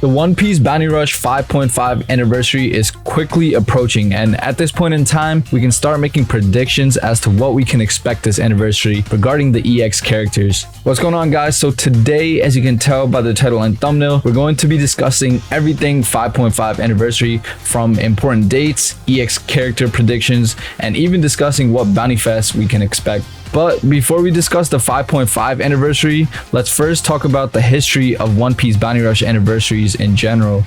The One Piece Bounty Rush 5.5 anniversary is quickly approaching, and at this point in time, we can start making predictions as to what we can expect this anniversary regarding the EX characters. What's going on, guys? So today, as you can tell by the title and thumbnail, we're going to be discussing everything 5.5 anniversary, from important dates, EX character predictions, and even discussing what Bounty Fest we can expect. But before we discuss the 5.5 anniversary, let's first talk about the history of One Piece Bounty Rush anniversaries in general.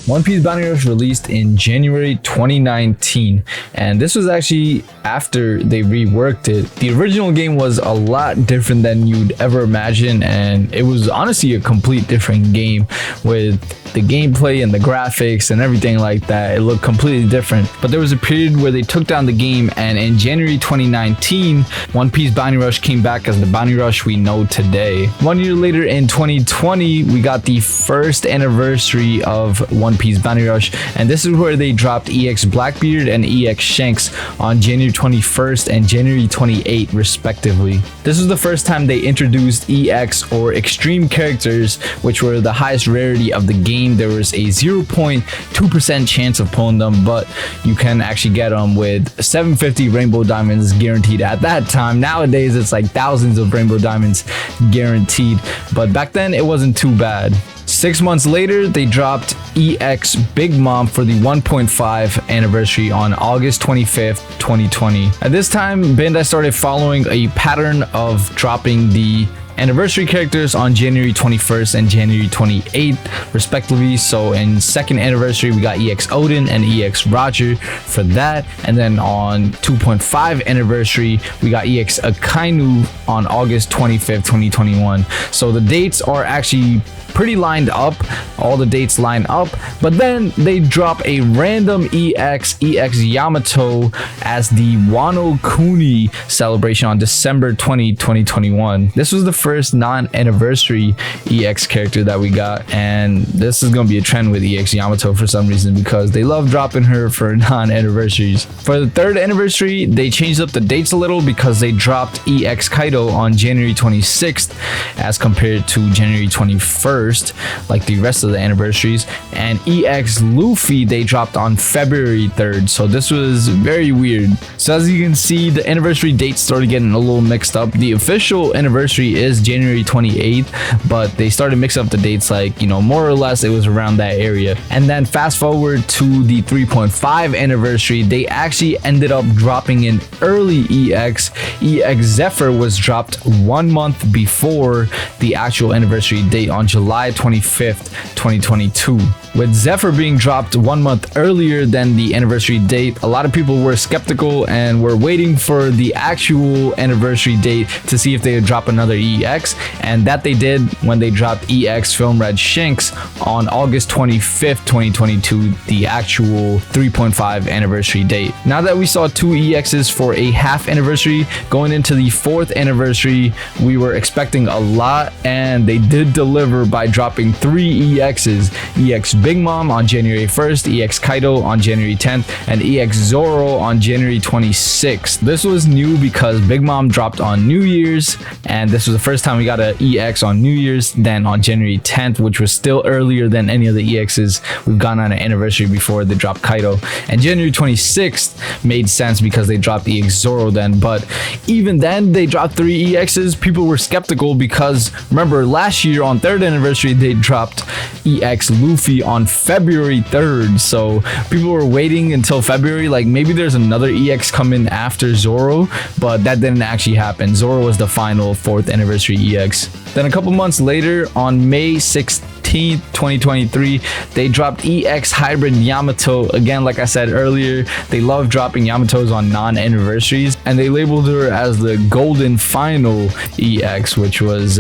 One Piece Bounty Rush released in January 2019, and this was actually after they reworked it. The original game was a lot different than you'd ever imagine, and it was honestly a complete different game with the gameplay and the graphics and everything like that. It looked completely different. But there was a period where they took down the game, and in January 2019, One Piece Bounty Rush came back as the Bounty Rush we know today. 1 year later, in 2020, we got the first anniversary of One Piece Bounty Rush, and this is where they dropped EX Blackbeard and EX Shanks on January 21st and January 28th respectively. This was the first time they introduced EX or extreme characters, which were the highest rarity of the game. There was a 0.2% chance of pulling them, but you can actually get them with 750 rainbow diamonds guaranteed at that time. Nowadays it's like thousands of rainbow diamonds guaranteed, but back then it wasn't too bad. 6 months later, they dropped EX Big Mom for the 1.5 anniversary on August 25th, 2020. At this time, Bandai started following a pattern of dropping the anniversary characters on January 21st and January 28th respectively. So in second anniversary, we got EX Odin and EX Roger for that, and then on 2.5 anniversary, we got EX Akainu on August 25th, 2021. So the dates are actually pretty lined up. All the dates line up, but then they drop a random EX Yamato as the Wano Kuni celebration on December 20, 2021. This was the first non-anniversary EX character that we got, and this is gonna be a trend with EX Yamato for some reason, because they love dropping her for non-anniversaries. For the third anniversary, they changed up the dates a little because they dropped EX Kaido on January 26th as compared to January 21st, like the rest of the anniversaries, and EX Luffy they dropped on February 3rd. So this was very weird. So as you can see, the anniversary dates started getting a little mixed up. The official anniversary is January 28th, but they started mixing up the dates, like, you know, more or less it was around that area. And then fast forward to the 3.5 anniversary, they actually ended up dropping an early EX Zephyr was dropped 1 month before the actual anniversary date on July 25th, 2022. With Zephyr being dropped 1 month earlier than the anniversary date, a lot of people were skeptical and were waiting for the actual anniversary date to see if they would drop another EX, and that they did when they dropped EX Film Red Shanks on August 25th, 2022, the actual 3.5 anniversary date. Now that we saw 2 EXs for a half anniversary, going into the 4th anniversary, we were expecting a lot, and they did deliver by dropping 3 EXs: EX Big Mom on January 1st, EX Kaido on January 10th, and EX Zoro on January 26th. This was new because Big Mom dropped on New Year's, and this was the first time we got an EX on New Year's, then on January 10th, which was still earlier than any of the EXs we've gone on an anniversary before they dropped Kaido. And January 26th made sense because they dropped EX Zoro then, but even then they dropped 3 EXs. People were skeptical because remember last year on 3rd anniversary they dropped EX Luffy on February 3rd, so people were waiting until February, like maybe there's another EX coming after Zoro, but that didn't actually happen. Zoro was the final 4th anniversary EX. Then a couple months later, on May 16th, 2023, they dropped EX Hybrid Yamato. Again, like I said earlier, they love dropping Yamatos on non-anniversaries, and they labeled her as the Golden Final EX, which was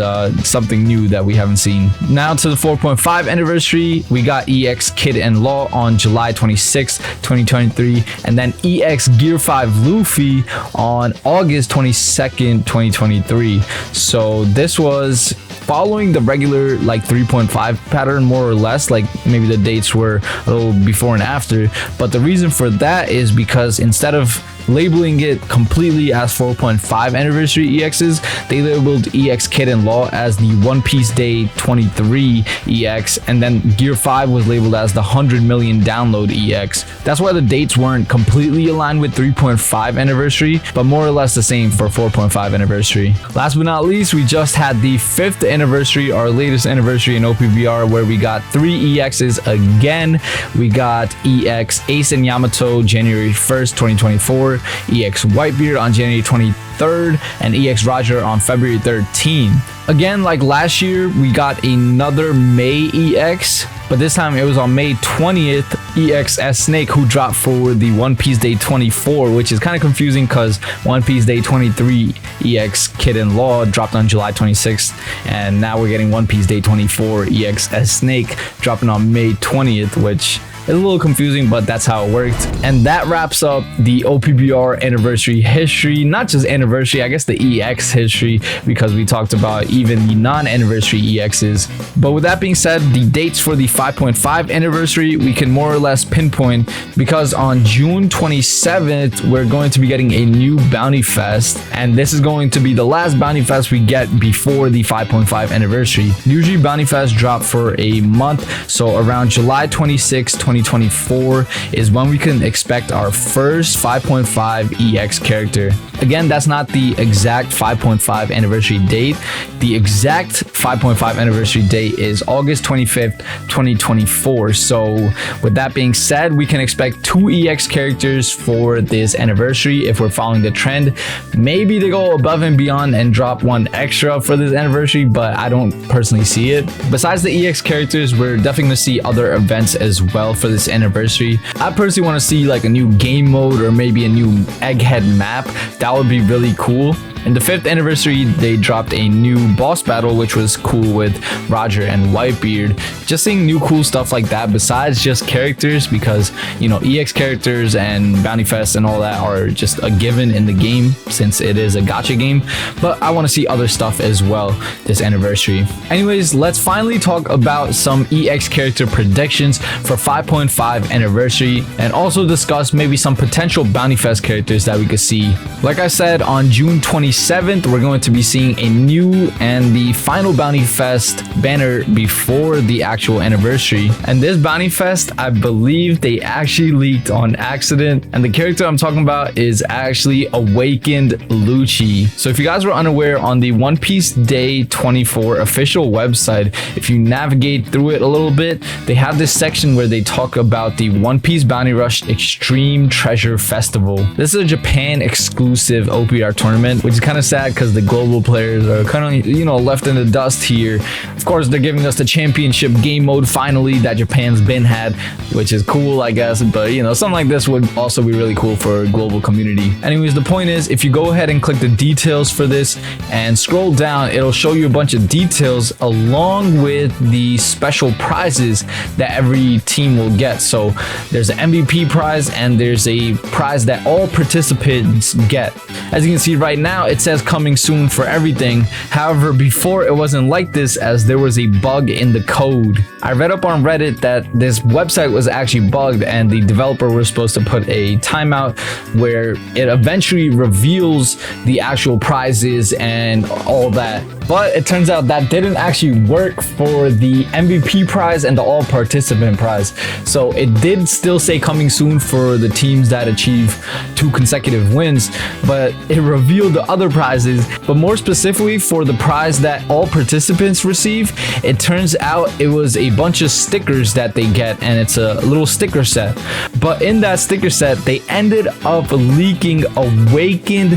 something new that we haven't seen. Now to the 4.5 anniversary, we got EX Kid and Law on July 26th, 2023, and then EX Gear 5 Luffy on August 22nd, 2023. So this was following the regular like 3.5 pattern more or less, like maybe the dates were a little before and after. But the reason for that is because instead of labeling it completely as 4.5 anniversary EXs, they labeled EX Kid and Law as the One Piece Day 23 EX, and then Gear 5 was labeled as the 100 million download EX. That's why the dates weren't completely aligned with 3.5 anniversary, but more or less the same for 4.5 anniversary. Last but not least, we just had the 5th anniversary, our latest anniversary in OPBR, where we got 3 EXs again. We got EX Ace and Yamato January 1st, 2024, EX Whitebeard on January 23rd, and EX Roger on February 13th. Again, like last year, we got another May EX, but this time it was on May 20th, EX S Snake, who dropped for the One Piece Day 24, which is kind of confusing because One Piece Day 23 EX Kid and Law dropped on July 26th, and now we're getting One Piece Day 24 EX S Snake dropping on May 20th, which it's a little confusing, but that's how it worked. And that wraps up the OPBR anniversary history. Not just anniversary, I guess the EX history, because we talked about even the non-anniversary EXs. But with that being said, the dates for the 5.5 anniversary, we can more or less pinpoint, because on June 27th, we're going to be getting a new Bounty Fest. And this is going to be the last Bounty Fest we get before the 5.5 anniversary. Usually Bounty Fest drop for a month, so around July 26, 2024 is when we can expect our first 5.5 EX character. Again, that's not the exact 5.5 anniversary date. The exact 5.5 anniversary date is August 25th, 2024. So with that being said, we can expect 2 EX characters for this anniversary if we're following the trend. Maybe they go above and beyond and drop 1 extra for this anniversary, but I don't personally see it. Besides the EX characters, we're definitely going to see other events as well for this anniversary. I personally want to see like a new game mode or maybe a new Egghead map. That would be really cool. In the 5th anniversary, they dropped a new boss battle, which was cool with Roger and Whitebeard. Just seeing new cool stuff like that besides just characters, because, you know, EX characters and Bounty Fest and all that are just a given in the game since it is a gacha game. But I want to see other stuff as well this anniversary. Anyways, let's finally talk about some EX character predictions for 5.5 anniversary and also discuss maybe some potential Bounty Fest characters that we could see. Like I said, on June 27th, we're going to be seeing a new and the final Bounty Fest banner before the actual anniversary. And this Bounty Fest, I believe they actually leaked on accident. And the character I'm talking about is actually Awakened Lucci. So if you guys were unaware, on the One Piece Day 24 official website, if you navigate through it a little bit, they have this section where they talk about the One Piece Bounty Rush Extreme Treasure Festival. This is a Japan exclusive OPR tournament, which is kind of sad because the global players are kind of, you know, left in the dust here. Of course, they're giving us the championship game mode finally that Japan's been had, which is cool, I guess. But, you know, something like this would also be really cool for a global community. Anyways, the point is, if you go ahead and click the details for this and scroll down, it'll show you a bunch of details along with the special prizes that every team will get. So there's an MVP prize and there's a prize that all participants get. As you can see right now, it says coming soon for everything. However, before it wasn't like this, as there was a bug in the code. I read up on Reddit that this website was actually bugged and the developer was supposed to put a timeout where it eventually reveals the actual prizes and all that. But it turns out that didn't actually work for the MVP prize and the all participant prize. So it did still say coming soon for the teams that achieve 2 consecutive wins, but it revealed the other prizes. But more specifically for the prize that all participants receive, it turns out it was a bunch of stickers that they get, and it's a little sticker set. But in that sticker set, they ended up leaking Awakened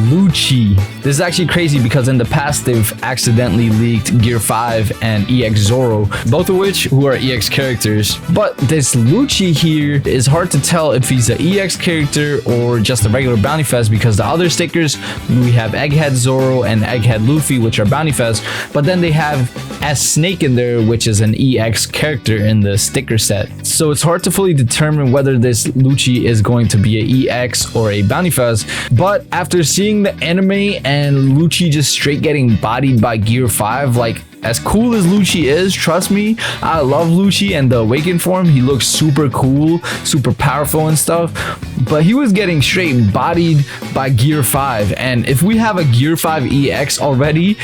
Lucci. This is actually crazy because in the past they've accidentally leaked Gear 5 and EX Zoro, both of which who are EX characters. But this Lucci here is hard to tell if he's an EX character or just a regular Bounty Fest, because the other stickers, we have Egghead Zoro and Egghead Luffy, which are Bounty Fest, but then they have S Snake in there, which is an EX character in the sticker set. So it's hard to fully determine whether this Lucci is going to be a EX or a Bounty Fest. But after seeing the anime and Lucci just straight getting bodied by Gear 5, like, As cool as Lucci is, trust me, I love Lucci and the awakened form. He looks super cool, super powerful and stuff, but he was getting straight bodied by Gear 5. And if we have a Gear 5 EX already,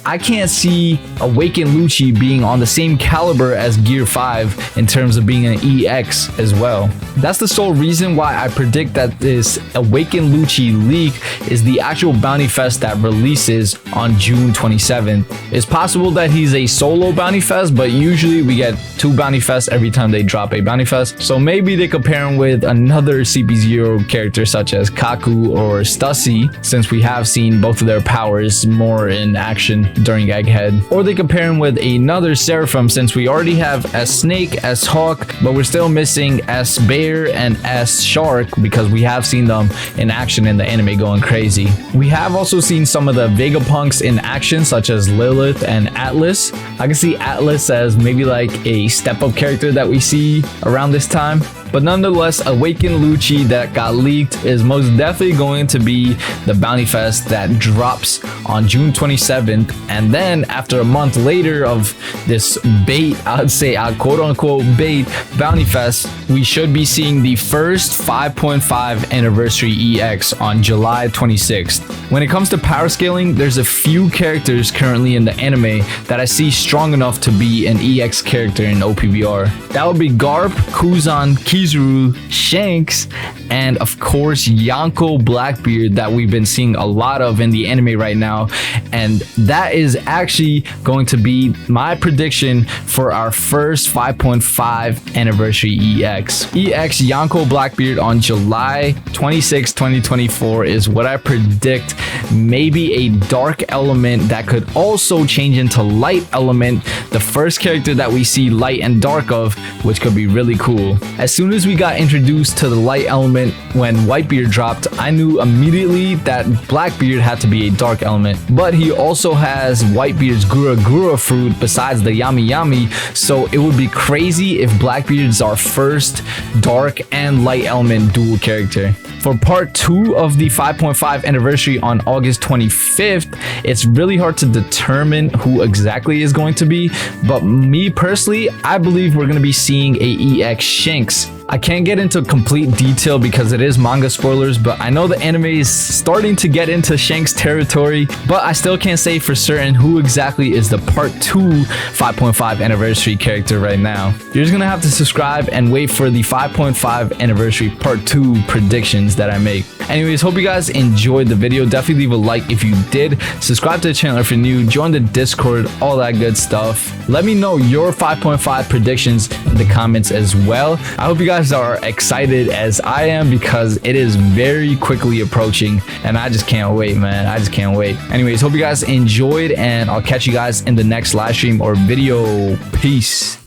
I can't see awakened Lucci being on the same caliber as Gear 5 in terms of being an EX as well. That's the sole reason why I predict that this awakened Lucci leak is the actual Bounty Fest that releases on June 27th. It's possible that he's a solo Bounty Fest, but usually we get 2 Bounty Fests every time they drop a Bounty Fest. So maybe they could pair him with another CP0 character such as Kaku or Stussy, since we have seen both of their powers more in action during Egghead. Or they could pair him with another Seraphim, since we already have S Snake, S Hawk, but we're still missing S Bear and S Shark because we have seen them in action in the anime going crazy. We have also seen some of the Vegapunks in action such as Lilith and Atlas. I can see Atlas as maybe like a step-up character that we see around this time. But nonetheless, Awakened Lucci that got leaked is most definitely going to be the Bounty Fest that drops on June 27th. And then after a month later of this bait, I'd say quote-unquote bait Bounty Fest, we should be seeing the first 5.5 anniversary EX on July 26th. When it comes to power scaling, there's a few characters currently in the anime that I see strong enough to be an EX character in OPBR. That would be Garp, Kuzan, Kizaru, Shanks, and of course Yonko Blackbeard that we've been seeing a lot of in the anime right now. And that is actually going to be my prediction for our first 5.5 anniversary EX. EX Yonko Blackbeard on July 26, 2024 is what I predict. Maybe a dark element that could also change into light element, the first character that we see light and dark of, which could be really cool. As soon as we got introduced to the light element when Whitebeard dropped, I knew immediately that Blackbeard had to be a dark element. But he also has Whitebeard's Gura Gura fruit besides the Yami Yami, so it would be crazy if Blackbeard's our first dark and light element dual character. For part 2 of the 5.5 anniversary on August 25th, it's really hard to determine who exactly is going to be, but me personally, I believe we're going to be seeing a EX Shanks. I can't get into complete detail because it is manga spoilers, but I know the anime is starting to get into Shanks territory, but I still can't say for certain who exactly is the part 2 5.5 anniversary character right now. You're just gonna have to subscribe and wait for the 5.5 anniversary part 2 predictions that I make. Anyways, hope you guys enjoyed the video. Definitely leave a like if you did. Subscribe to the channel if you're new. Join the Discord, all that good stuff. Let me know your 5.5 predictions in the comments as well. I hope you guys are excited as I am because it is very quickly approaching and I just can't wait, man. I just can't wait. Anyways, hope you guys enjoyed and I'll catch you guys in the next live stream or video. Peace.